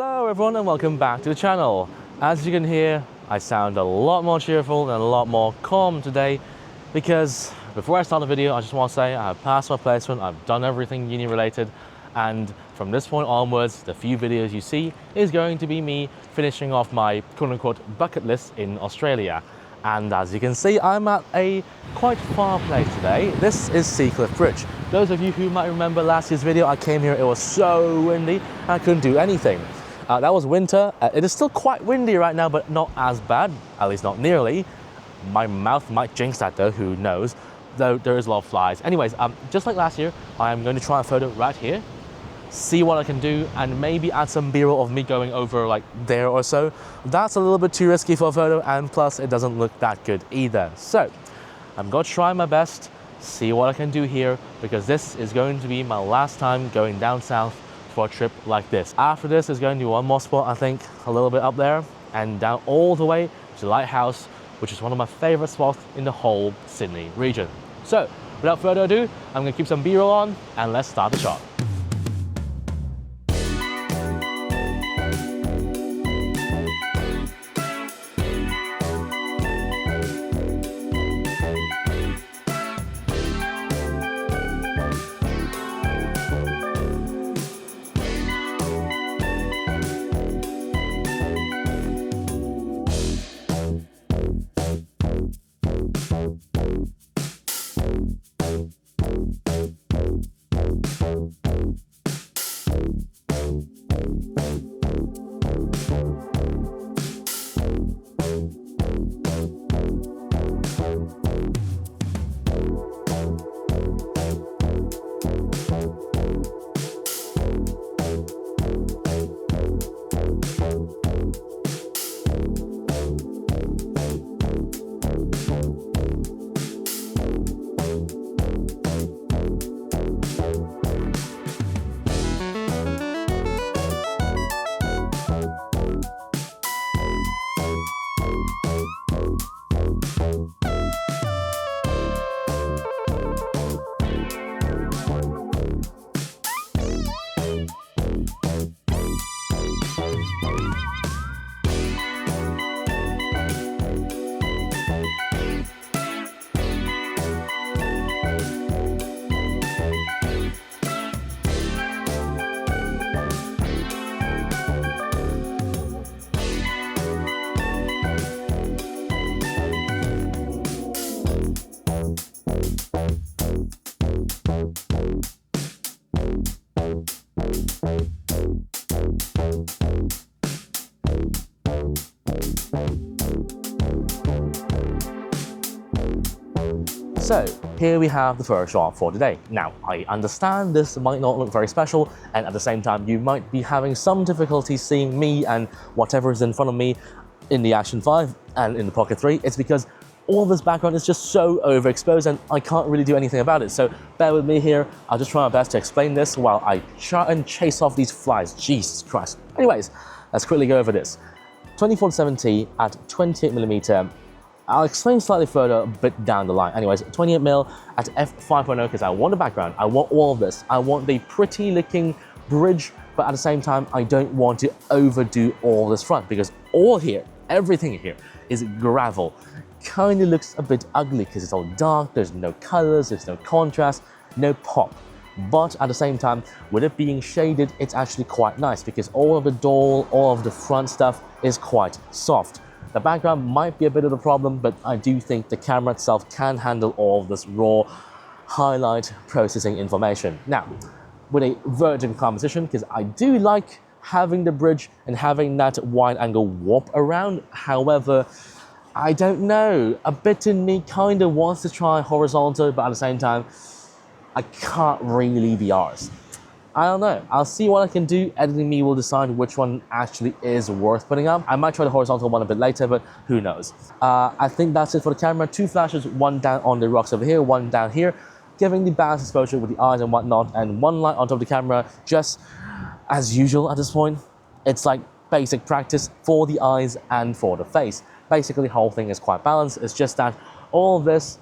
Hello everyone and welcome back to the channel. As you can hear, I sound a lot more cheerful and a lot more calm today because before I start the video, I just want to say I have passed my placement, I've done everything uni related, and from this point onwards, the few videos you see is going to be me finishing off my quote-unquote bucket list in Australia. And as you can see, I'm at a quite far place today. This is Seacliff Bridge. Those of you who might remember last year's video, I came here, it was so windy, I couldn't do anything. That was winter. It is still quite windy right now, but not as bad, at least not nearly. My mouth might jinx that though, who knows, though there is a lot of flies. Anyways, just like last year, I am going to try a photo right here, see what I can do, and maybe add some b-roll of me going over like there or so. That's a little bit too risky for a photo, and plus it doesn't look that good either. So I'm going to try my best, see what I can do here, because this is going to be my last time going down south for a trip like this. After this is going to be one more spot, I think, a little bit up there, and down all the way to the lighthouse, which is one of my favorite spots in the whole Sydney region. So without further ado, I'm going to keep some b-roll on, and let's start the shot. So here we have the first shot for today. Now, I understand this might not look very special, and at the same time, you might be having some difficulty seeing me and whatever is in front of me in the Action 5 and in the Pocket 3. It's because all this background is just so overexposed and I can't really do anything about it. So bear with me here. I'll just try my best to explain this while I try and chase off these flies. Jesus Christ. Anyways, let's quickly go over this. 24-70 at 28mm. I'll explain slightly further a bit down the line. Anyways, 28mm at f5.0 because I want the background. I want all of this. I want the pretty looking bridge, but at the same time, I don't want to overdo all this front because all here, everything here is gravel. Kind of looks a bit ugly because it's all dark, there's no colors, there's no contrast, no pop. But at the same time, with it being shaded, it's actually quite nice because all of the doll, all of the front stuff is quite soft. The background might be a bit of a problem, but I do think the camera itself can handle all of this raw highlight processing information. Now, with a vertical composition, because I do like having the bridge and having that wide angle warp around. However, I don't know, a bit in me kind of wants to try horizontal, but at the same time, I can't really be arsed. I don't know. I'll see what I can do. Editing me will decide which one actually is worth putting up. I might try the horizontal one a bit later, but who knows. I think that's it for the camera. 2 flashes, one down on the rocks over here, one down here, giving the balanced exposure with the eyes and whatnot, and one light on top of the camera, just as usual at this point. It's like basic practice for the eyes and for the face. Basically, the whole thing is quite balanced. It's just that all of this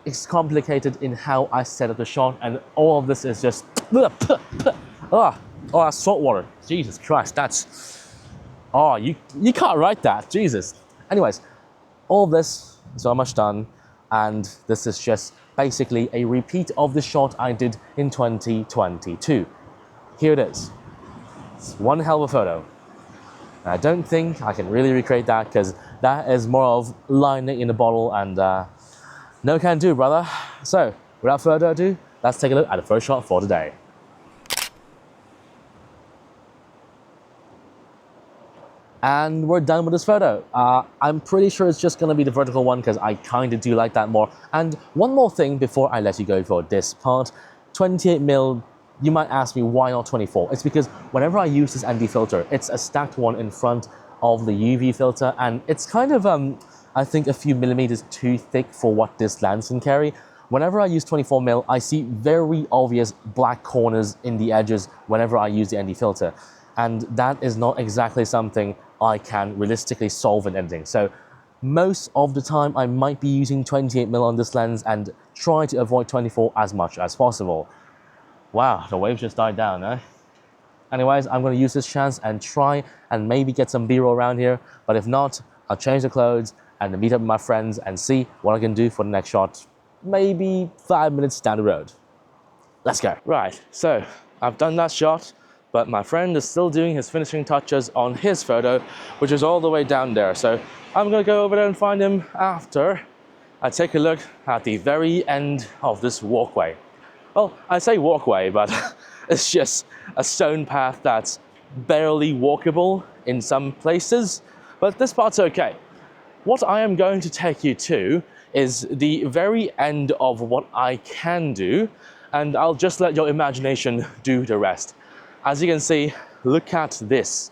is complicated in how I set up the shot, and all of this is just... Oh, that's salt water. Jesus Christ, that's Oh, you can't write that, Jesus. Anyways, all this is almost done, and this is just basically a repeat of the shot I did in 2022. Here it is. It's one hell of a photo. I don't think I can really recreate that because that is more of lightning in a bottle, and no can do, brother. So, without further ado, let's take a look at the first shot for today. And we're done with this photo. I'm pretty sure it's just gonna be the vertical one because I kinda do like that more. And one more thing before I let you go for this part, 28mm, you might ask me why not 24? It's because whenever I use this ND filter, it's a stacked one in front of the UV filter, and it's kind of, I think a few millimeters too thick for what this lens can carry. Whenever I use 24mm, I see very obvious black corners in the edges whenever I use the ND filter. And that is not exactly something I can realistically solve in editing. So most of the time I might be using 28mm on this lens and try to avoid 24 as much as possible. Wow, the waves just died down, eh? Anyways, I'm gonna use this chance and try and maybe get some B-roll around here, but if not, I'll change the clothes and meet up with my friends and see what I can do for the next shot, maybe 5 minutes down the road. Let's go. Right, so I've done that shot, but my friend is still doing his finishing touches on his photo, which is all the way down there. So I'm gonna go over there and find him after I take a look at the very end of this walkway. Well, I say walkway, but it's just a stone path that's barely walkable in some places, but this part's okay. What I am going to take you to is the very end of what I can do, and I'll just let your imagination do the rest. As you can see, look at this.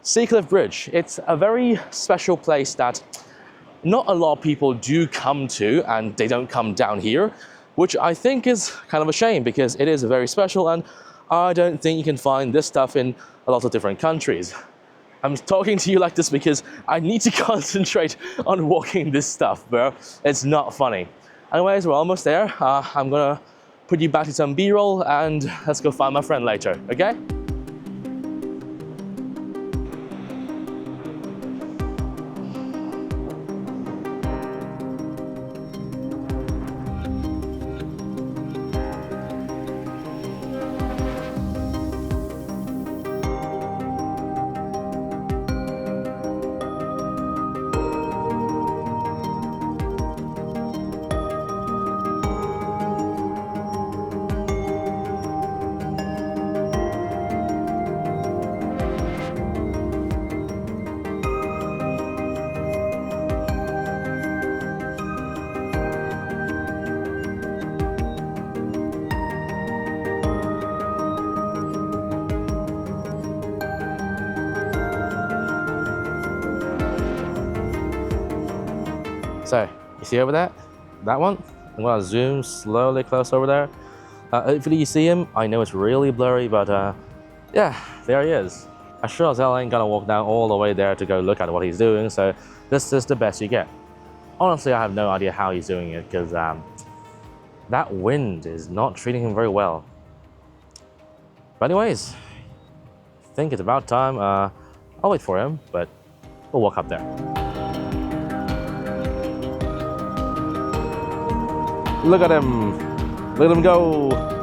Seacliff Bridge. It's a very special place that not a lot of people do come to, and they don't come down here, which I think is kind of a shame because it is very special, and I don't think you can find this stuff in a lot of different countries. I'm talking to you like this because I need to concentrate on walking this stuff, bro. It's not funny. Anyways, we're almost there. I'm gonna put you back to some B-roll and let's go find my friend later, okay? So, you see over there? That one? I'm gonna zoom slowly close over there. Hopefully you see him. I know it's really blurry, but yeah, there he is. I sure as hell ain't gonna walk down all the way there to go look at what he's doing, so this is the best you get. Honestly, I have no idea how he's doing it, because that wind is not treating him very well. But anyways, I think it's about time. I'll wait for him, but we'll walk up there. Look at him! Let him go!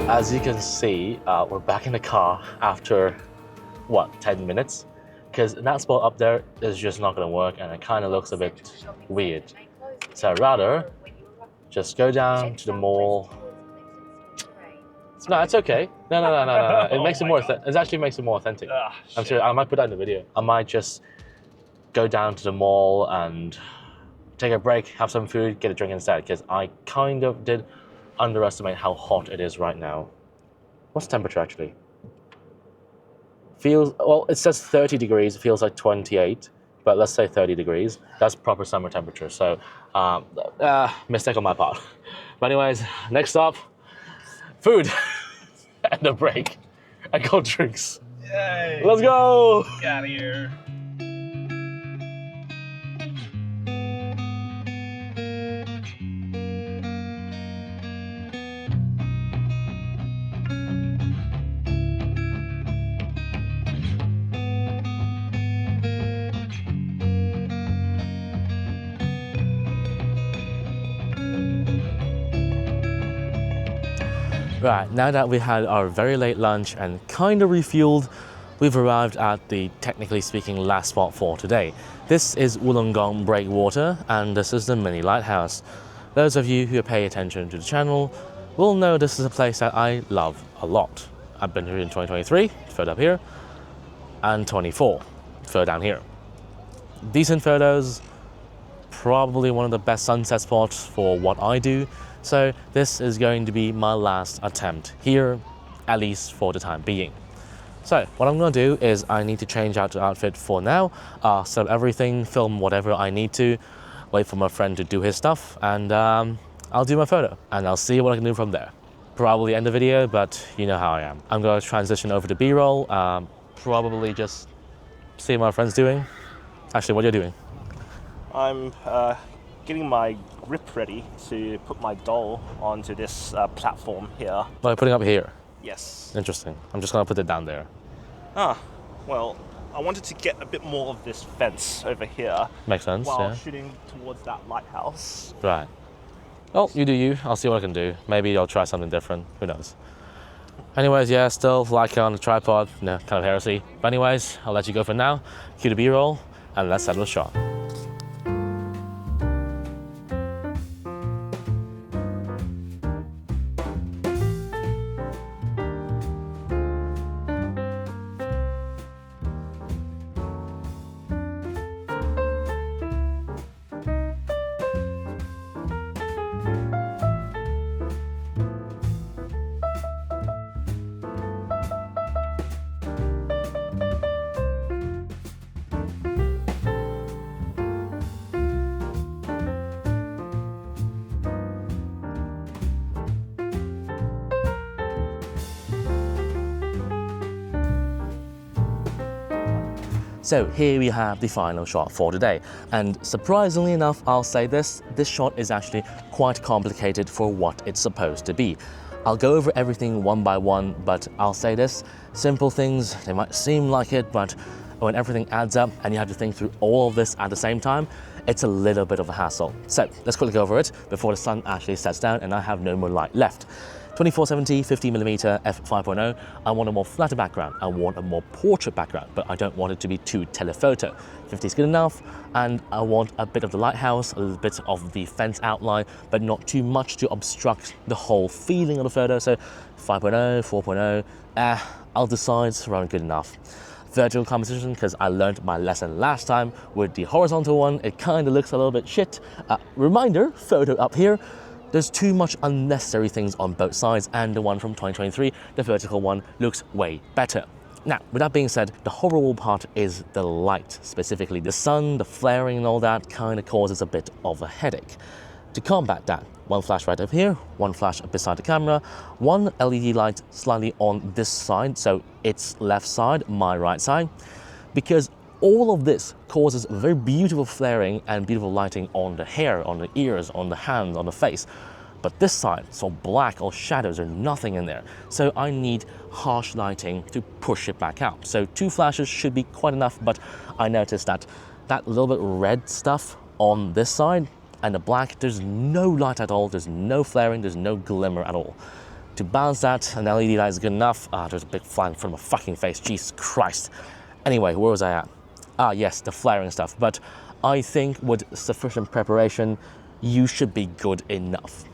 As you can see, we're back in the car after, what, 10 minutes? because that spot up there is just not going to work and it kind of looks a bit weird. So I'd rather just go down to the mall. No, it's okay. No. It makes it more. It actually makes it more authentic. I'm serious. I might put that in the video. I might just go down to the mall and take a break, have some food, get a drink instead, because I kind of did underestimate how hot it is right now. What's the temperature actually? Feels, well, it says 30 degrees, it feels like 28, but let's say 30 degrees. That's proper summer temperature, so mistake on my part. But anyways, next stop, food and a break and cold drinks. Yay. Let's go! Get out of here. Right, now that we had our very late lunch and kind of refueled, we've arrived at the, technically speaking, last spot for today. This is Wollongong Breakwater, and this is the mini lighthouse. Those of you who pay attention to the channel will know this is a place that I love a lot. I've been here in 2023, further up here, and 24, further down here. Decent photos, probably one of the best sunset spots for what I do. So this is going to be my last attempt here, at least for the time being. So what I'm going to do is I need to change out the outfit for now, set up everything, film whatever I need to, wait for my friend to do his stuff, and I'll do my photo, and I'll see what I can do from there. Probably end the video, but you know how I am. I'm going to transition over to B-roll, probably just see what my friend's doing. Actually, what are you doing? I'm getting my grip ready to put my doll onto this platform here. Oh, you're putting up here? Yes. Interesting. I'm just going to put it down there. Ah, well, I wanted to get a bit more of this fence over here. Makes sense, while yeah. shooting towards that lighthouse. Right. Well, you do you. I'll see what I can do. Maybe I'll try something different. Who knows? Anyways, yeah, still Leica on the tripod. No, kind of heresy. But anyways, I'll let you go for now. Cue the B-roll, and let's settle the shot. So here we have the final shot for today, and surprisingly enough, I'll say this shot is actually quite complicated for what it's supposed to be. I'll go over everything one by one, but I'll say this, simple things, they might seem like it, but when everything adds up and you have to think through all of this at the same time, it's a little bit of a hassle. So let's quickly go over it before the sun actually sets down and I have no more light left. 2470 50mm f5.0, I want a more flatter background, I want a more portrait background, but I don't want it to be too telephoto. 50 is good enough, and I want a bit of the lighthouse, a little bit of the fence outline, but not too much to obstruct the whole feeling of the photo. So 5.0, 4.0, I'll decide it's around good enough. Vertical composition, because I learned my lesson last time with the horizontal one, it kind of looks a little bit shit. Reminder, photo up here. There's too much unnecessary things on both sides, and the one from 2023, the vertical one, looks way better. Now, with that being said, the horrible part is the light, specifically the sun, the flaring and all that kind of causes a bit of a headache. To combat that, one flash right up here, one flash beside the camera, one LED light slightly on this side, so its left side, my right side, because all of this causes very beautiful flaring and beautiful lighting on the hair, on the ears, on the hands, on the face. But this side, it's all black, all shadows, there's nothing in there. So I need harsh lighting to push it back out. So 2 flashes should be quite enough, but I noticed that that little bit red stuff on this side and the black, there's no light at all, there's no flaring, there's no glimmer at all. To balance that, an LED light is good enough. There's a big fly in front of my fucking face, Jesus Christ. Anyway, where was I at? Ah, yes, the flaring stuff. But I think with sufficient preparation, you should be good enough.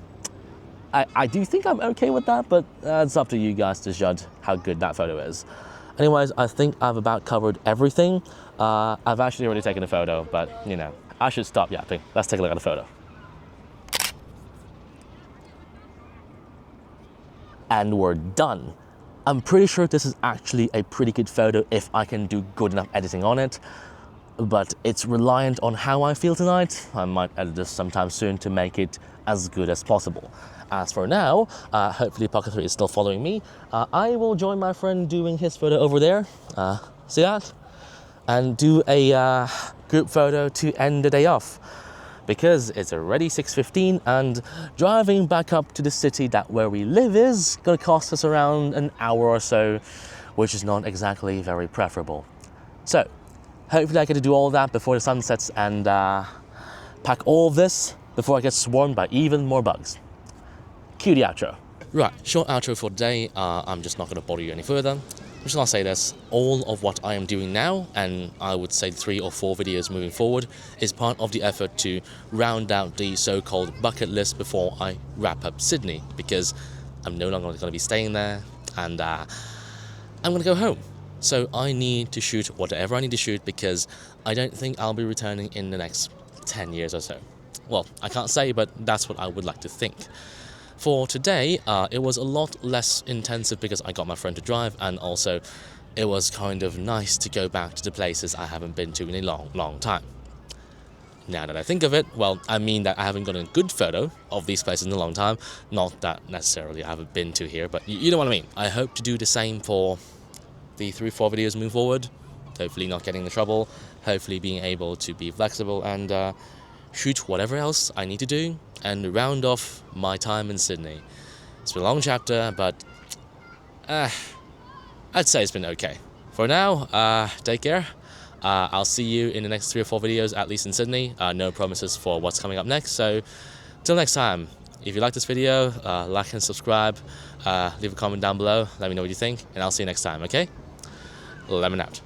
I do think I'm okay with that, but it's up to you guys to judge how good that photo is. Anyways, I think I've about covered everything. I've actually already taken a photo, but you know, I should stop yapping. Let's take a look at the photo. And we're done. I'm pretty sure this is actually a pretty good photo if I can do good enough editing on it, but it's reliant on how I feel tonight. I might edit this sometime soon to make it as good as possible. As for now, hopefully Pocket 3 is still following me. I will join my friend doing his photo over there. See that? And do a group photo to end the day off. Because it's already 6:15 and driving back up to the city where we live is gonna cost us around an hour or so, which is not exactly very preferable. So, hopefully I get to do all that before the sun sets and pack all of this before I get swarmed by even more bugs. Cue the outro. Right, short outro for today. I'm just not gonna bother you any further. I'm just gonna say this, all of what I am doing now, and I would say 3 or 4 videos moving forward, is part of the effort to round out the so-called bucket list before I wrap up Sydney, because I'm no longer gonna be staying there, and I'm gonna go home. So I need to shoot whatever I need to shoot, because I don't think I'll be returning in the next 10 years or so. Well, I can't say, but that's what I would like to think. For today, it was a lot less intensive because I got my friend to drive, and also it was kind of nice to go back to the places I haven't been to in a long time. Now that I think of it, well, I mean that I haven't gotten a good photo of these places in a long time. Not that necessarily I haven't been to here, but you know what I mean. I hope to do the same for the 3 or 4 videos moving forward. Hopefully not getting in trouble, hopefully being able to be flexible and shoot whatever else I need to do and round off my time in Sydney. It's been a long chapter, but I'd say it's been okay. For now, take care. I'll see you in the next 3 or 4 videos, at least in Sydney. No promises for what's coming up next, so till next time. If you like this video, like and subscribe, leave a comment down below, let me know what you think, and I'll see you next time, okay? Lemon out.